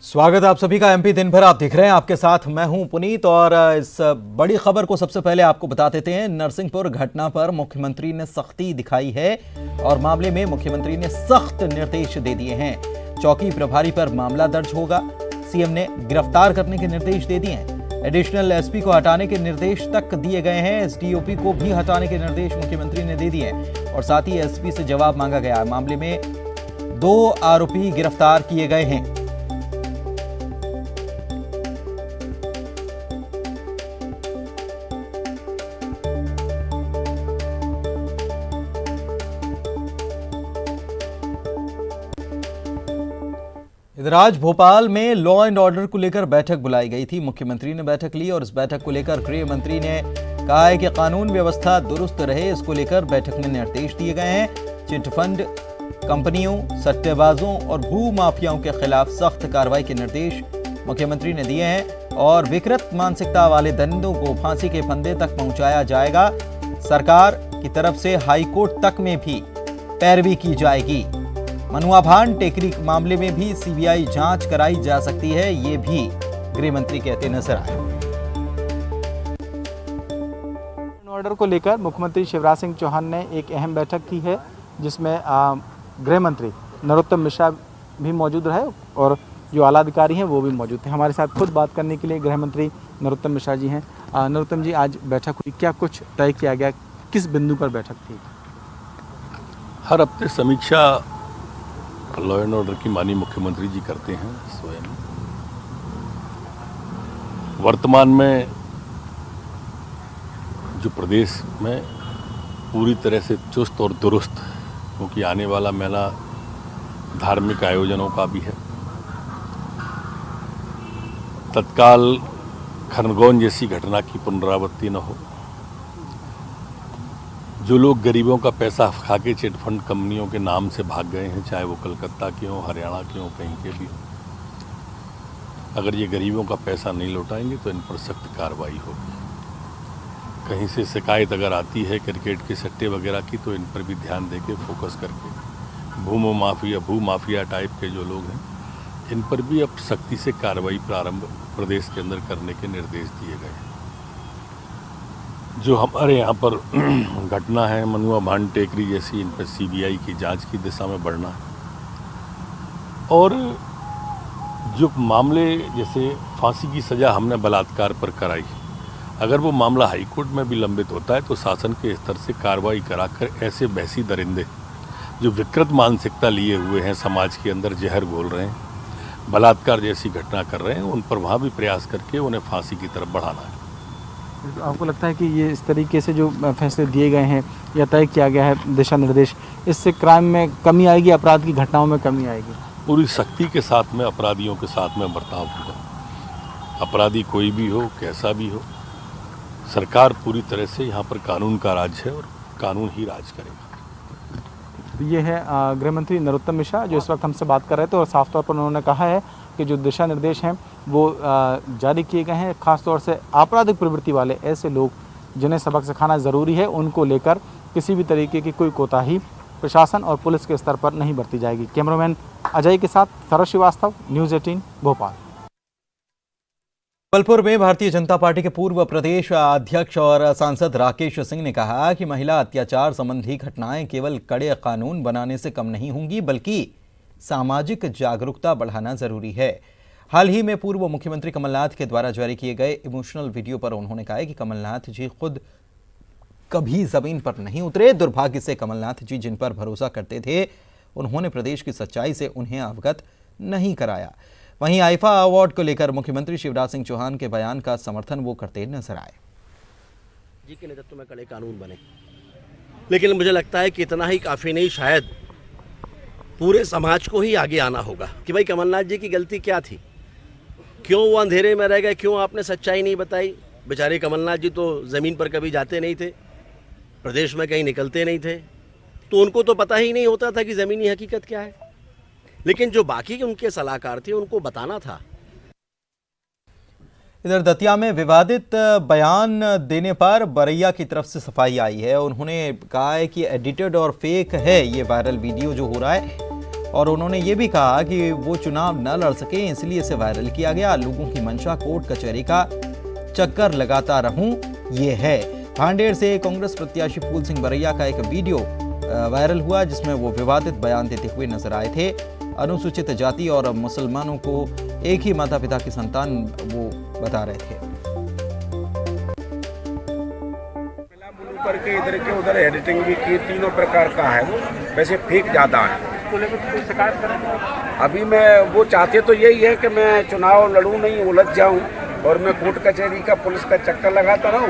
स्वागत है आप सभी का। एमपी दिन भर आप देख रहे हैं, आपके साथ मैं हूं पुनीत। और इस बड़ी खबर को सबसे पहले आपको बता देते हैं। नरसिंहपुर घटना पर मुख्यमंत्री ने सख्ती दिखाई है और मामले में मुख्यमंत्री ने सख्त निर्देश दे दिए हैं। चौकी प्रभारी पर मामला दर्ज होगा। सीएम ने गिरफ्तार करने के निर्देश दे दिए हैं। एडिशनल एसपी को हटाने के निर्देश तक दिए गए हैं। एसडीओपी को भी हटाने के निर्देश मुख्यमंत्री ने दे दिए हैं और साथ ही एसपी से जवाब मांगा गया। मामले में 2 आरोपी गिरफ्तार किए गए हैं। इधर आज भोपाल में लॉ एंड ऑर्डर को लेकर बैठक बुलाई गई थी। मुख्यमंत्री ने बैठक ली और इस बैठक को लेकर गृह मंत्री ने कहा है कि कानून व्यवस्था दुरुस्त रहे। इसको लेकर बैठक में निर्देश दिए गए हैं। चिटफंड कंपनियों, सट्टेबाजों और भू माफियाओं के खिलाफ सख्त कार्रवाई के निर्देश मुख्यमंत्री ने दिए हैं और विकृत मानसिकता वाले दरिंदों को फांसी के फंदे तक पहुंचाया जाएगा। सरकार की तरफ से हाईकोर्ट तक में भी पैरवी की जाएगी। मनुआ भान टेकरी मामले में भी सीबीआई जांच कराई जा सकती है, ये भी गृह मंत्री कहते नजर आए। ऑर्डर को लेकर मुख्यमंत्री शिवराज सिंह चौहान ने एक अहम बैठक की है, जिसमें गृह मंत्री नरोत्तम मिश्रा भी मौजूद रहे और जो आला अधिकारी हैं वो भी मौजूद थे। हमारे साथ खुद बात करने के लिए गृह मंत्री नरोत्तम मिश्रा जी हैं। नरोत्तम जी, आज बैठक हुई, क्या कुछ तय किया गया, किस बिंदु पर बैठक थी? हर हफ्ते समीक्षा लॉ एंड ऑर्डर की माननीय मुख्यमंत्री जी करते हैं स्वयं। वर्तमान में जो प्रदेश में पूरी तरह से चुस्त और दुरुस्त, क्योंकि आने वाला मेला धार्मिक आयोजनों का भी है, तत्काल खरगोन जैसी घटना की पुनरावृत्ति न हो। जो लोग गरीबों का पैसा खा के चिटफंड कंपनियों के नाम से भाग गए हैं, चाहे वो कलकत्ता के हों, हरियाणा के हों, कहीं के भी हों, अगर ये गरीबों का पैसा नहीं लौटाएंगे तो इन पर सख्त कार्रवाई होगी। कहीं से शिकायत अगर आती है क्रिकेट के सट्टे वगैरह की, तो इन पर भी ध्यान देके फोकस करके भू माफिया टाइप के जो लोग हैं, इन पर भी अब सख्ती से कार्रवाई प्रारंभ प्रदेश के अंदर करने के निर्देश दिए गए हैं। जो हमारे यहाँ पर घटना है मनुआ भान टेकरी जैसी, इन पर सीबीआई की जांच की दिशा में बढ़ना है। और जो मामले जैसे फांसी की सज़ा हमने बलात्कार पर कराई, अगर वो मामला हाईकोर्ट में भी लंबित होता है तो शासन के स्तर से कार्रवाई कराकर ऐसे बहसी दरिंदे जो विकृत मानसिकता लिए हुए हैं, समाज के अंदर जहर घोल रहे हैं, बलात्कार जैसी घटना कर रहे हैं, उन पर वहाँ भी प्रयास करके उन्हें फांसी की तरफ बढ़ाना है। तो आपको लगता है कि ये इस तरीके से जो फैसले दिए गए हैं या तय किया गया है दिशा निर्देश, इससे क्राइम में कमी आएगी, अपराध की घटनाओं में कमी आएगी? पूरी सख्ती के साथ में अपराधियों के साथ में बर्ताव होगा। अपराधी कोई भी हो, कैसा भी हो, सरकार पूरी तरह से यहाँ पर कानून का राज है और कानून ही राज करेगा। ये है गृह मंत्री नरोत्तम मिश्रा जो इस वक्त हमसे बात कर रहे थे और साफ तौर पर उन्होंने कहा है कि जो दिशा निर्देश हैं वो जारी किए गए हैं, खासतौर से आपराधिक प्रवृत्ति वाले ऐसे लोग जिन्हें सबक सिखाना ज़रूरी है, उनको लेकर किसी भी तरीके की कोई कोताही प्रशासन और पुलिस के स्तर पर नहीं बरती जाएगी। कैमरामैन अजय के साथ सरल श्रीवास्तव, न्यूज़ 18 भोपाल। जबलपुर में भारतीय जनता पार्टी के पूर्व प्रदेश अध्यक्ष और सांसद राकेश सिंह ने कहा कि महिला अत्याचार संबंधी घटनाएं केवल कड़े कानून बनाने से कम नहीं होंगी, बल्कि सामाजिक जागरूकता बढ़ाना जरूरी है। हाल ही में पूर्व मुख्यमंत्री कमलनाथ के द्वारा जारी किए गए इमोशनल वीडियो पर उन्होंने कहा कि कमलनाथ जी खुद कभी जमीन पर नहीं उतरे। दुर्भाग्य से कमलनाथ जी जिन पर भरोसा करते थे, उन्होंने प्रदेश की सच्चाई से उन्हें अवगत नहीं कराया। वहीं आईफा अवार्ड को लेकर मुख्यमंत्री शिवराज सिंह चौहान के बयान का समर्थन वो करते नजर आए। जी के नेतृत्व में कड़े कानून बने, लेकिन मुझे लगता है कि इतना ही काफ़ी नहीं, शायद पूरे समाज को ही आगे आना होगा कि भाई कमलनाथ जी की गलती क्या थी, क्यों वो अंधेरे में रह गए, क्यों आपने सच्चाई नहीं बताई। बेचारे कमलनाथ जी तो ज़मीन पर कभी जाते नहीं थे, प्रदेश में कहीं निकलते नहीं थे, तो उनको तो पता ही नहीं होता था कि ज़मीनी हकीकत क्या है। लेकिन जो बाकी उनके सलाहकार थे उनको बताना था। इधर दतिया में विवादित बयान देने पर बरैया की तरफ से सफाई आई है। उन्होंने कहा है कि एडिटेड और फेक है ये वायरल वीडियो जो हो रहा है। और उन्होंने ये भी कहा कि वो चुनाव न लड़ सके, इसलिए इसे वायरल किया गया। लोगों की मंशा कोर्ट कचहरी का चक्कर लगाता रहूं ये है। भांडेर से कांग्रेस प्रत्याशी फूल सिंह बरैया का एक वीडियो वायरल हुआ, जिसमें वो विवादित बयान देते हुए नजर आए थे। अनुसूचित जाति और मुसलमानों को एक ही माता पिता की संतान वो बता रहे थे। करके इधर के उधर एडिटिंग भी की, तीनों प्रकार का है वो, वैसे फेक ज़्यादा है। अभी मैं वो चाहते तो यही है कि मैं चुनाव लड़ूं नहीं, उलझ जाऊं और मैं कोर्ट कचहरी का पुलिस का चक्कर लगाता रहूं।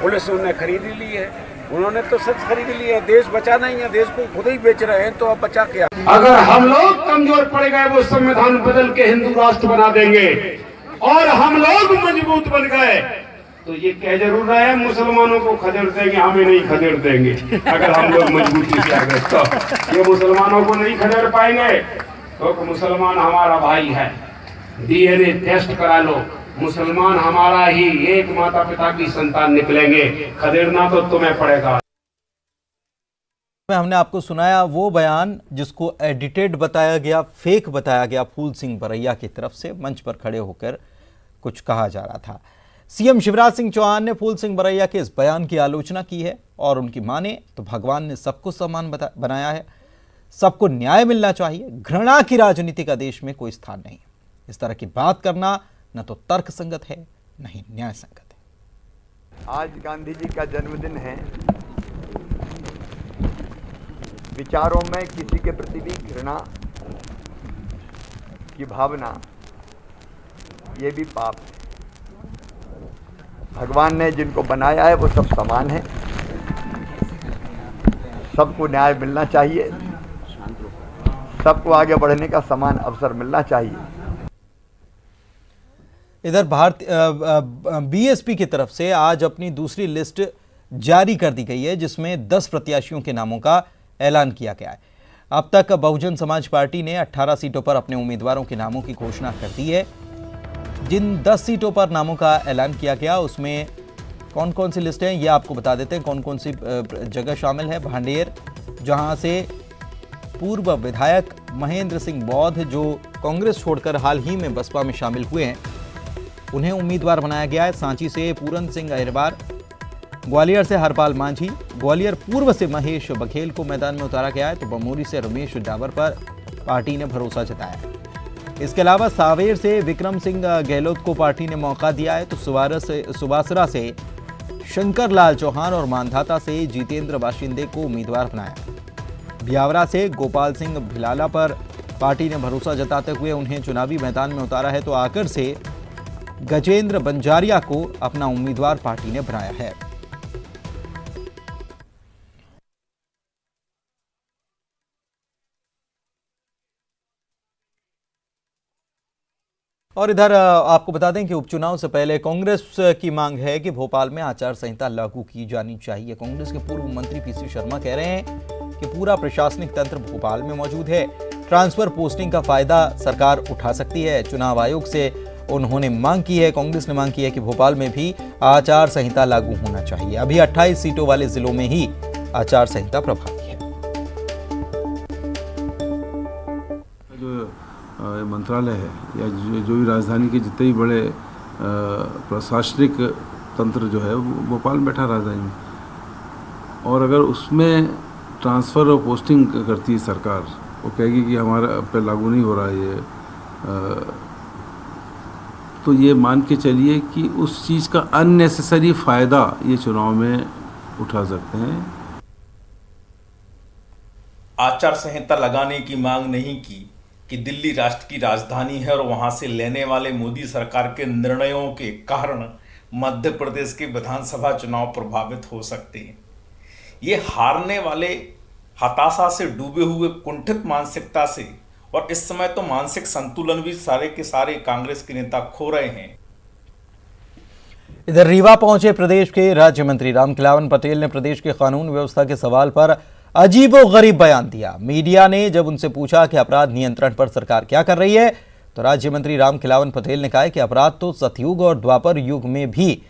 पुलिस उन्हें खरीद ली है, उन्होंने तो सच खरीद ली है। देश बचा नहीं है, देश को खुद ही बेच रहे हैं, तो अब बचा क्या। अगर हम लोग कमजोर पड़ गए, वो संविधान बदल के हिंदू राष्ट्र बना देंगे, और हम लोग मजबूत बन गए तो ये कह जरूर रहे हैं मुसलमानों को खदेड़ देंगे, हमें नहीं खदेड़ देंगे। अगर हम लोग मजबूती से आ गए तो ये मुसलमानों को नहीं खदेड़ पाएंगे, तो मुसलमान हमारा भाई है। डीएनए टेस्ट करा लो, मुसलमान हमारा ही एक माता पिता की संतान निकलेंगे, खदेड़ना तो तुम्हें पड़ेगा। हमने आपको सुनाया वो बयान जिसको एडिटेड बताया गया, फेक बताया गया फूल सिंह बरैया की तरफ से। मंच पर खड़े होकर कुछ कहा जा रहा था। सीएम शिवराज सिंह चौहान ने फूल सिंह बरैया के इस बयान की आलोचना की है और उनकी माने तो भगवान ने सबको समान बनाया है, सबको न्याय मिलना चाहिए। घृणा की राजनीति का देश में कोई स्थान नहीं। इस तरह की बात करना न तो तर्क संगत है, न ही न्याय संगत है। आज गांधी जी का जन्मदिन है। विचारों में किसी के प्रति भी घृणा की भावना, ये भी पाप है। भगवान ने जिनको बनाया है वो सब समान है, सबको न्याय मिलना चाहिए, सबको आगे बढ़ने का समान अवसर मिलना चाहिए। इधर बीएसपी की तरफ से आज अपनी दूसरी लिस्ट जारी कर दी गई है, जिसमें 10 प्रत्याशियों के नामों का ऐलान किया गया है। अब तक बहुजन समाज पार्टी ने 18 सीटों पर अपने उम्मीदवारों के नामों की घोषणा कर दी है। जिन 10 सीटों पर नामों का ऐलान किया गया उसमें कौन कौन सी लिस्ट हैं ये आपको बता देते हैं। कौन कौन सी जगह शामिल है। भांडेर, जहां से पूर्व विधायक महेंद्र सिंह बौद्ध, जो कांग्रेस छोड़कर हाल ही में बसपा में शामिल हुए हैं, उन्हें उम्मीदवार बनाया गया है। सांची से पूरन सिंह अहिरवार, ग्वालियर से हरपाल मांझी, ग्वालियर पूर्व से महेश बघेल को मैदान में उतारा गया है, तो बमोरी से रमेश डावर पर पार्टी ने भरोसा जताया है। इसके अलावा सावेर से विक्रम सिंह गहलोत को पार्टी ने मौका दिया है, तो सुबासरा से शंकर लाल चौहान और मांधाता से जितेंद्र बाशिंदे को उम्मीदवार बनाया। ब्यावरा से गोपाल सिंह भिलाला पर पार्टी ने भरोसा जताते हुए उन्हें चुनावी मैदान में उतारा है, तो आकर से गजेंद्र बंजारिया को अपना उम्मीदवार पार्टी ने बनाया है। और इधर आपको बता दें कि उपचुनाव से पहले कांग्रेस की मांग है कि भोपाल में आचार संहिता लागू की जानी चाहिए। कांग्रेस के पूर्व मंत्री पीसी शर्मा कह रहे हैं कि पूरा प्रशासनिक तंत्र भोपाल में मौजूद है, ट्रांसफर पोस्टिंग का फायदा सरकार उठा सकती है। चुनाव आयोग से उन्होंने मांग की है, कांग्रेस ने मांग की है कि भोपाल में भी आचार संहिता लागू होना चाहिए। अभी 28 सीटों वाले जिलों में ही आचार संहिता प्रभावी है। मंत्रालय है या जो भी राजधानी के जितने भी बड़े प्रशासनिक तंत्र जो है वो भोपाल में बैठा राजधानी में, और अगर उसमें ट्रांसफ़र और पोस्टिंग करती है सरकार, वो कहेगी कि हमारा पे लागू नहीं हो रहा है ये, तो ये मान के चलिए कि उस चीज़ का अननेसेसरी फ़ायदा ये चुनाव में उठा सकते हैं। आचार संहिता लगाने की मांग नहीं की कि दिल्ली राष्ट्र की राजधानी है और वहां से लेने वाले मोदी सरकार के निर्णयों के कारण मध्य प्रदेश के विधानसभा चुनाव प्रभावित हो सकते हैं। ये हारने वाले हताशा से डूबे हुए कुंठित मानसिकता से, और इस समय तो मानसिक संतुलन भी सारे के सारे कांग्रेस के नेता खो रहे हैं। इधर रीवा पहुंचे प्रदेश के राज्य मंत्री रामखिलावन पटेल ने प्रदेश के कानून व्यवस्था के सवाल पर अजीबोगरीब बयान दिया। मीडिया ने जब उनसे पूछा कि अपराध नियंत्रण पर सरकार क्या कर रही है, तो राज्य मंत्री रामखिलावन पटेल ने कहा कि अपराध तो सतयुग और द्वापर युग में भी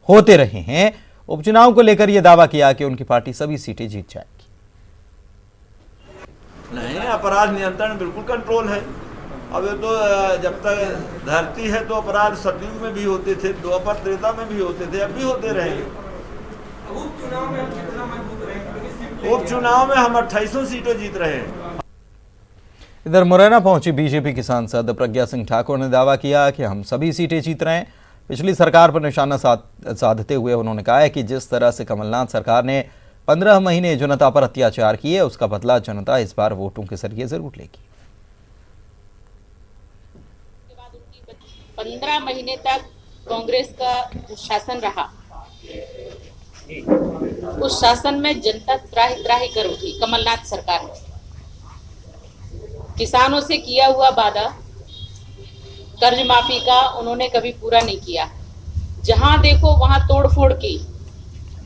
होते रहे हैं। उपचुनाव को लेकर यह दावा किया कि उनकी पार्टी सभी सीटें जीत जाएगी। नहीं, अपराध नियंत्रण बिल्कुल कंट्रोल है। अब ये तो जब तक धरती है तो अपराध सतयुग में भी होते थे, द्वापर त्रेता में भी होते थे, अब भी होते रहेंगे। उपचुनाव में हम 28 सीटें जीत रहे हैं। इधर मुरैना पहुंची बीजेपी की सांसद प्रज्ञा सिंह ठाकुर ने दावा किया कि हम सभी सीटें जीत रहे हैं। पिछली सरकार पर निशाना साधते हुए उन्होंने कहा है कि जिस तरह से कमलनाथ सरकार ने 15 महीने जनता पर अत्याचार किए, उसका बदला जनता इस बार वोटों के जरिए जरूर लेगी। 15 महीने तक कांग्रेस का शासन रहा, उस शासन में जनता त्राही त्राही कर उठी। कमलनाथ सरकार ने किसानों से किया हुआ वादा, कर्ज माफी का उन्होंने कभी पूरा नहीं किया। जहां देखो वहां तोड़फोड़ की,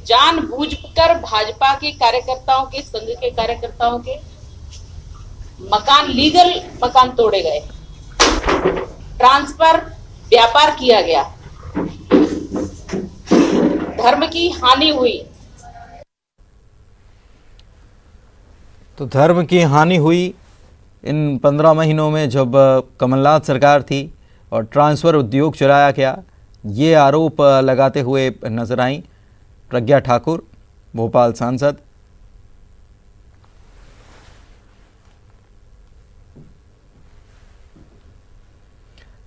जानबूझकर भाजपा के कार्यकर्ताओं के, संघ के कार्यकर्ताओं के मकान, लीगल मकान तोड़े गए, ट्रांसफर व्यापार किया गया, धर्म की हानि हुई। तो धर्म की हानि हुई इन 15 महीनों में जब कमलनाथ सरकार थी और ट्रांसफ़र उद्योग चलाया गया, ये आरोप लगाते हुए नजर आई प्रज्ञा ठाकुर, भोपाल सांसद।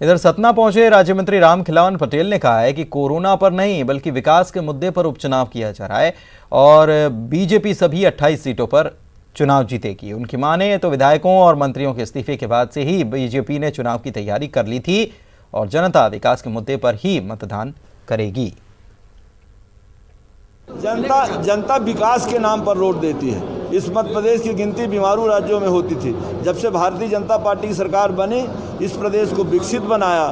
इधर सतना पहुंचे राज्य मंत्री रामखिलावन पटेल ने कहा है कि कोरोना पर नहीं बल्कि विकास के मुद्दे पर उपचुनाव किया जा रहा है और बीजेपी सभी 28 सीटों पर चुनाव जीतेगी। उनकी माने तो विधायकों और मंत्रियों के इस्तीफे के बाद से ही बीजेपी ने चुनाव की तैयारी कर ली थी और जनता विकास के मुद्दे पर ही मतदान करेगी। जनता विकास के नाम पर वोट देती है। इस मध्य प्रदेश की गिनती बीमारू राज्यों में होती थी। जब से भारतीय जनता पार्टी की सरकार बनी, इस प्रदेश को विकसित बनाया,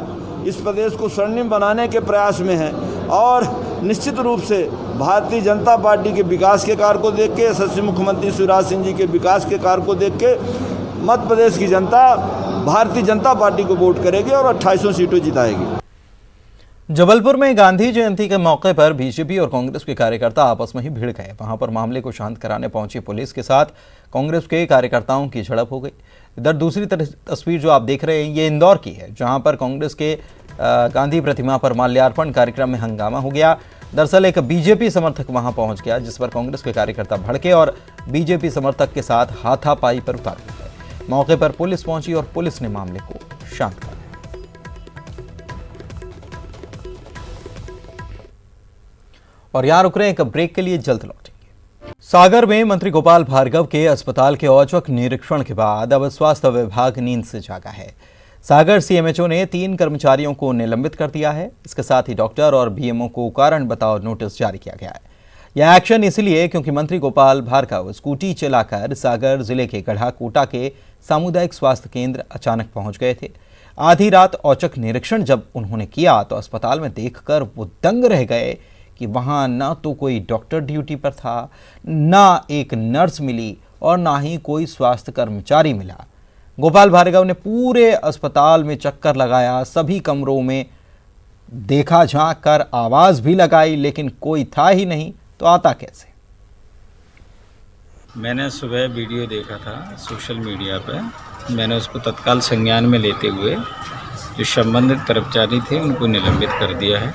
इस प्रदेश को स्वर्णिम बनाने के प्रयास में है और निश्चित रूप से भारतीय जनता पार्टी के विकास के कार्य को देख के, यशस्वी मुख्यमंत्री शिवराज सिंह जी के विकास के कार्य को देख के मध्य प्रदेश की जनता भारतीय जनता पार्टी को वोट करेगी और 28 सीटें जिताएगी। जबलपुर में गांधी जयंती के मौके पर बीजेपी और कांग्रेस के कार्यकर्ता आपस में ही भिड़ गए। वहां पर मामले को शांत कराने पहुंची पुलिस के साथ कांग्रेस के कार्यकर्ताओं की झड़प हो गई। इधर दूसरी तस्वीर जो आप देख रहे हैं ये इंदौर की है, जहां पर कांग्रेस के गांधी प्रतिमा पर माल्यार्पण कार्यक्रम में हंगामा हो गया। दरअसल एक बीजेपी समर्थक वहां पहुंच गया, जिस पर कांग्रेस के कार्यकर्ता भड़के और बीजेपी समर्थक के साथ हाथापाई पर उतर गए। मौके पर पुलिस पहुंची और पुलिस ने मामले को शांत कर दिया। और यहां रुक रहे हैं, एक ब्रेक के लिए जल्द लौटेंगे। सागर में मंत्री गोपाल भार्गव के अस्पताल के औचक निरीक्षण के बाद अब स्वास्थ्य विभाग नींद से जागा है। सागर सीएमएचओ ने 3 कर्मचारियों को निलंबित कर दिया है। इसके साथ ही डॉक्टर और बीएमओ को कारण बताओ नोटिस जारी किया गया है। यह एक्शन इसलिए क्योंकि मंत्री गोपाल भार्गव स्कूटी चलाकर सागर जिले के गढ़ाकोटा के सामुदायिक स्वास्थ्य केंद्र अचानक पहुंच गए थे। आधी रात औचक निरीक्षण जब उन्होंने किया तो अस्पताल में देखकर वो दंग रह गए कि वहां ना तो कोई डॉक्टर ड्यूटी पर था, ना एक नर्स मिली और ना ही कोई स्वास्थ्य कर्मचारी मिला। गोपाल भार्गव ने पूरे अस्पताल में चक्कर लगाया, सभी कमरों में देखा, झांक कर आवाज भी लगाई, लेकिन कोई था ही नहीं। तो आता कैसे? मैंने सुबह वीडियो देखा था सोशल मीडिया पे, मैंने उसको तत्काल संज्ञान में लेते हुए जो संबंधित कर्मचारी थे उनको निलंबित कर दिया है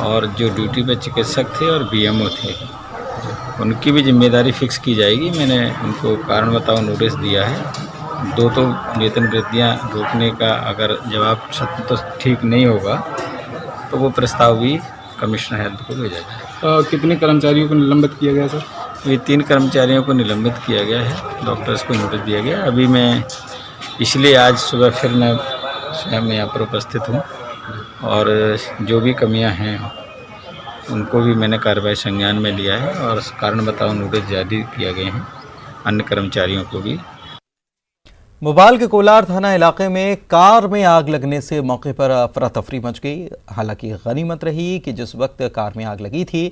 और जो ड्यूटी पे चिकित्सक थे और बीएमओ थे उनकी भी जिम्मेदारी फिक्स की जाएगी। मैंने उनको कारण बताओ नोटिस दिया है। 2 तो वेतन वृद्धियाँ रोकने का अगर जवाब तो ठीक नहीं होगा तो वो प्रस्ताव भी कमिश्नर हेल्थ को भेजा जाए। कितने कर्मचारियों को निलंबित किया गया सर? ये 3 कर्मचारियों को निलंबित किया गया है, डॉक्टर्स को नोटिस दिया गया। अभी मैं इसलिए आज सुबह फिर मैं स्वयं यहाँ पर उपस्थित हूँ और जो भी कमियां हैं उनको भी मैंने कार्रवाई संज्ञान में लिया है और कारण बताओ नोटिस जारी किया गए हैं अन्य कर्मचारियों को भी। भोपाल के कोलार थाना इलाके में कार में आग लगने से मौके पर अफरा तफरी मच गई। हालांकि गनीमत रही कि जिस वक्त कार में आग लगी थी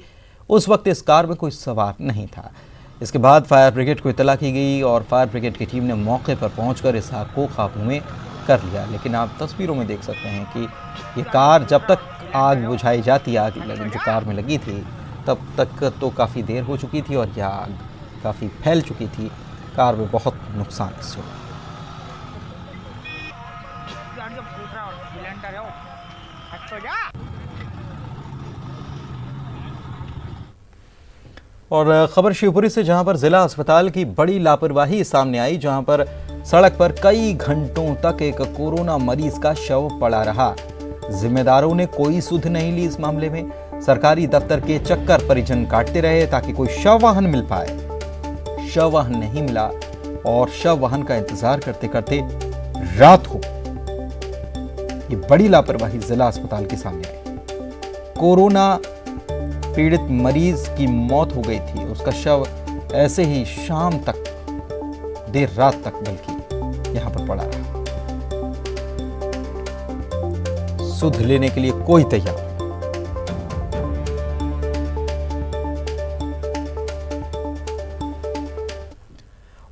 उस वक्त इस कार में कोई सवार नहीं था। इसके बाद फायर ब्रिगेड को इत्तला की गई और फायर ब्रिगेड की टीम ने मौके पर पहुंचकर इस आग को काबू में कर लिया। लेकिन आप तस्वीरों में देख सकते हैं कि ये कार जब तक आग बुझाई जाती, आग जो कार में लगी थी, तब तक तो काफ़ी देर हो चुकी थी और यह आग काफ़ी फैल चुकी थी। कार में बहुत नुकसान इससे हुआ। और खबर शिवपुरी से, जहां पर जिला अस्पताल की बड़ी लापरवाही सामने आई, जहां पर सड़क पर कई घंटों तक एक कोरोना मरीज का शव पड़ा रहा। जिम्मेदारों ने कोई सुध नहीं ली इस मामले में। सरकारी दफ्तर के चक्कर परिजन काटते रहे ताकि कोई शव वाहन मिल पाए। शव वाहन नहीं मिला और शव वाहन का इंतजार करते करते रात हो। ये बड़ी लापरवाही जिला अस्पताल के सामने आई। कोरोना पीड़ित मरीज की मौत हो गई थी, उसका शव ऐसे ही शाम तक, देर रात तक बल्कि यहां पर पड़ा रहा। सुध लेने के लिए कोई तैयार नहीं।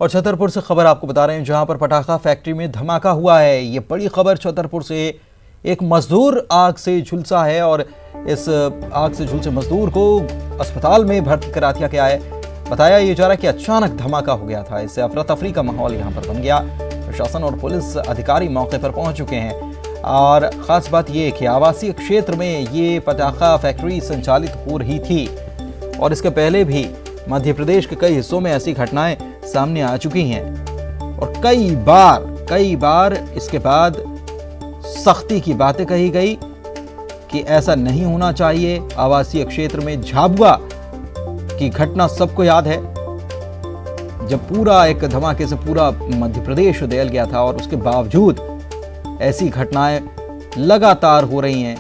और छतरपुर से खबर आपको बता रहे हैं, जहां पर पटाखा फैक्ट्री में धमाका हुआ है। ये बड़ी खबर छतरपुर से। एक मजदूर आग से झुलसा है और इस आग से झुलसे मजदूर को अस्पताल में भर्ती करा दिया गया है। बताया ये जा रहा है कि अचानक धमाका हो गया था। इससे अफरा तफरी का माहौल यहां पर बन गया। प्रशासन और पुलिस अधिकारी मौके पर पहुंच चुके हैं। और ख़ास बात यह कि आवासीय क्षेत्र में ये पटाखा फैक्ट्री संचालित हो रही थी और इसके पहले भी मध्य प्रदेश के कई हिस्सों में ऐसी घटनाएं सामने आ चुकी हैं। और कई बार इसके बाद सख्ती की बातें कही गई कि ऐसा नहीं होना चाहिए। आवासीय क्षेत्र में झाबुआ की घटना सबको याद है, जब पूरा एक धमाके से पूरा मध्य प्रदेश दहल गया था और उसके बावजूद ऐसी घटनाएं लगातार हो रही हैं।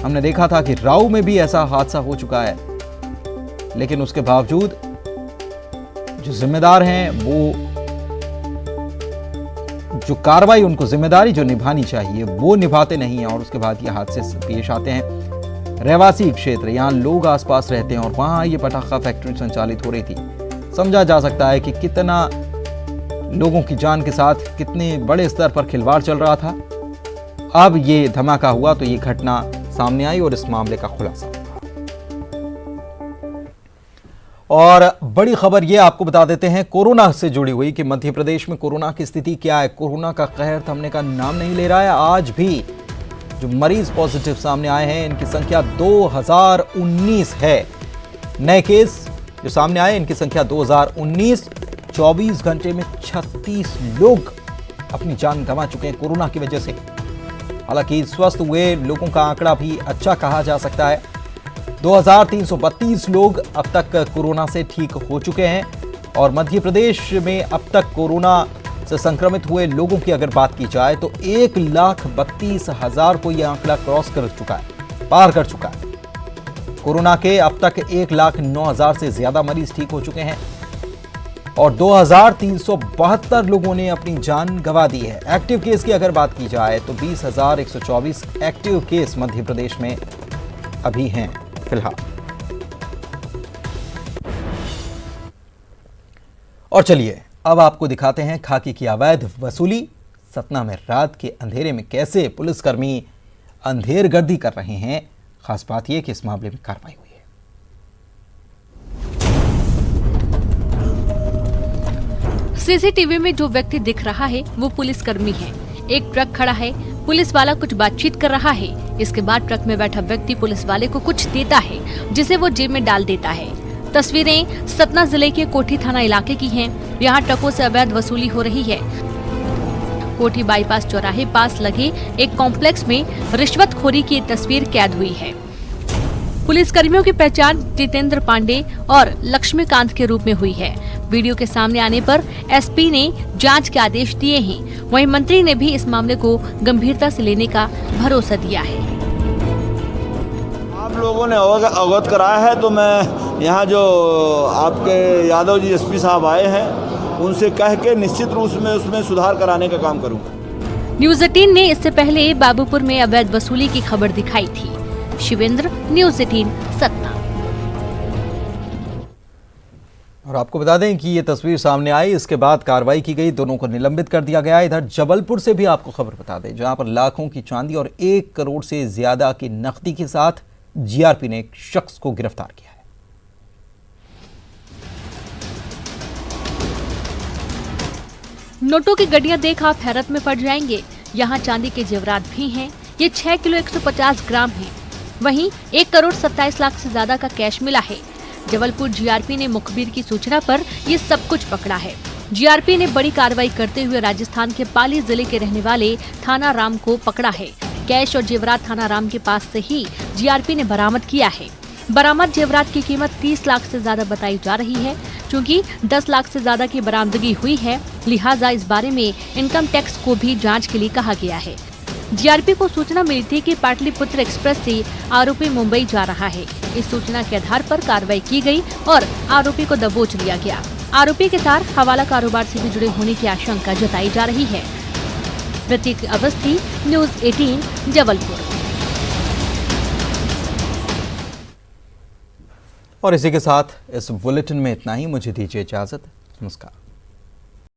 हमने देखा था कि राऊ में भी ऐसा हादसा हो चुका है, लेकिन उसके बावजूद जो जिम्मेदार हैं वो जो कार्रवाई, उनको जिम्मेदारी जो निभानी चाहिए वो निभाते नहीं हैं और उसके बाद ये हादसे पेश आते हैं। रहवासी क्षेत्र, यहाँ लोग आसपास रहते हैं और वहाँ ये पटाखा फैक्ट्री संचालित हो रही थी। समझा जा सकता है कि कितना लोगों की जान के साथ कितने बड़े स्तर पर खिलवाड़ चल रहा था। अब ये धमाका हुआ तो ये घटना सामने आई और इस मामले का खुलासा। और बड़ी खबर ये आपको बता देते हैं कोरोना से जुड़ी हुई कि मध्य प्रदेश में कोरोना की स्थिति क्या है। कोरोना का कहर थमने का नाम नहीं ले रहा है। आज भी जो मरीज पॉजिटिव सामने आए हैं इनकी संख्या 2019 है। नए केस जो सामने आए इनकी संख्या 2019। 24 घंटे में 36 लोग अपनी जान गंवा चुके हैं कोरोना की वजह से। हालांकि स्वस्थ हुए लोगों का आंकड़ा भी अच्छा कहा जा सकता है। 2332 लोग अब तक कोरोना से ठीक हो चुके हैं और मध्य प्रदेश में अब तक कोरोना से संक्रमित हुए लोगों की अगर बात की जाए तो 1,32,000 को यह आंकड़ा क्रॉस कर चुका है, पार कर चुका है। कोरोना के अब तक 1,09,000 से ज्यादा मरीज ठीक हो चुके हैं और 2,372 लोगों ने अपनी जान गंवा दी है। एक्टिव केस की अगर बात की जाए तो 20,124 एक्टिव केस मध्य प्रदेश में अभी हैं फिलहाल। और चलिए अब आपको दिखाते हैं खाकी की अवैध वसूली। सतना में रात के अंधेरे में कैसे पुलिसकर्मी अंधेरगर्दी कर रहे हैं। खास बात यह कि इस मामले में कार्रवाई हुई है। सीसीटीवी में जो व्यक्ति दिख रहा है वो पुलिसकर्मी है। एक ट्रक खड़ा है, पुलिस वाला कुछ बातचीत कर रहा है। इसके बाद ट्रक में बैठा व्यक्ति पुलिस वाले को कुछ देता है जिसे वो जेब में डाल देता है। तस्वीरें सतना जिले के कोठी थाना इलाके की हैं। यहाँ ट्रकों से अवैध वसूली हो रही है। कोठी बाईपास चौराहे पास लगे एक कॉम्प्लेक्स में रिश्वतखोरी की तस्वीर कैद हुई है। पुलिसकर्मियों की पहचान जितेंद्र पांडे और लक्ष्मीकांत के रूप में हुई है। वीडियो के सामने आने पर एसपी ने जांच के आदेश दिए हैं। वहीं मंत्री ने भी इस मामले को गंभीरता से लेने का भरोसा दिया है। आप लोगों ने अवगत कराया है तो मैं यहाँ जो आपके यादव जी एसपी साहब आए हैं उनसे कह के निश्चित रूप में उसमें सुधार कराने का काम करूँगा। न्यूज़ 18 ने इससे पहले बाबूपुर में अवैध वसूली की खबर दिखाई थी। शिवेंद्र, न्यूज़ 18 सतना। और आपको बता दें कि ये तस्वीर सामने आई, इसके बाद कार्रवाई की गई, दोनों को निलंबित कर दिया गया। इधर जबलपुर से भी आपको खबर बता दें, जहां पर लाखों की चांदी और 1 करोड़ से ज्यादा की नकदी के साथ जीआरपी ने एक शख्स को गिरफ्तार किया है। नोटों की गड्डियां देख आप हैरत में पड़ जाएंगे। यहाँ चांदी के जेवरात भी हैं। ये 6 किलो 150 ग्राम है। वहीं 1 करोड़ 27 लाख से ज्यादा का कैश मिला है। जबलपुर जीआरपी ने मुखबिर की सूचना पर ये सब कुछ पकड़ा है। जीआरपी ने बड़ी कार्रवाई करते हुए राजस्थान के पाली जिले के रहने वाले थाना राम को पकड़ा है। कैश और जेवरात थाना राम के पास से ही जीआरपी ने बरामद किया है। बरामद जेवरात की कीमत 30 लाख से ज्यादा बताई जा रही है। चूँकि 10 लाख से ज्यादा की बरामदगी हुई है, लिहाजा इस बारे में इनकम टैक्स को भी जांच के लिए कहा गया है। जीआरपी को सूचना मिली थी कि पाटलिपुत्र एक्सप्रेस से आरोपी मुंबई जा रहा है। इस सूचना के आधार पर कार्रवाई की गई और आरोपी को दबोच लिया गया। आरोपी के साथ हवाला कारोबार से भी जुड़े होने की आशंका जताई जा रही है। प्रतीक अवस्थी, न्यूज़ 18, जबलपुर। और इसी के साथ इस बुलेटिन में इतना ही। मुझे दीजिए इजाजत। नमस्कार।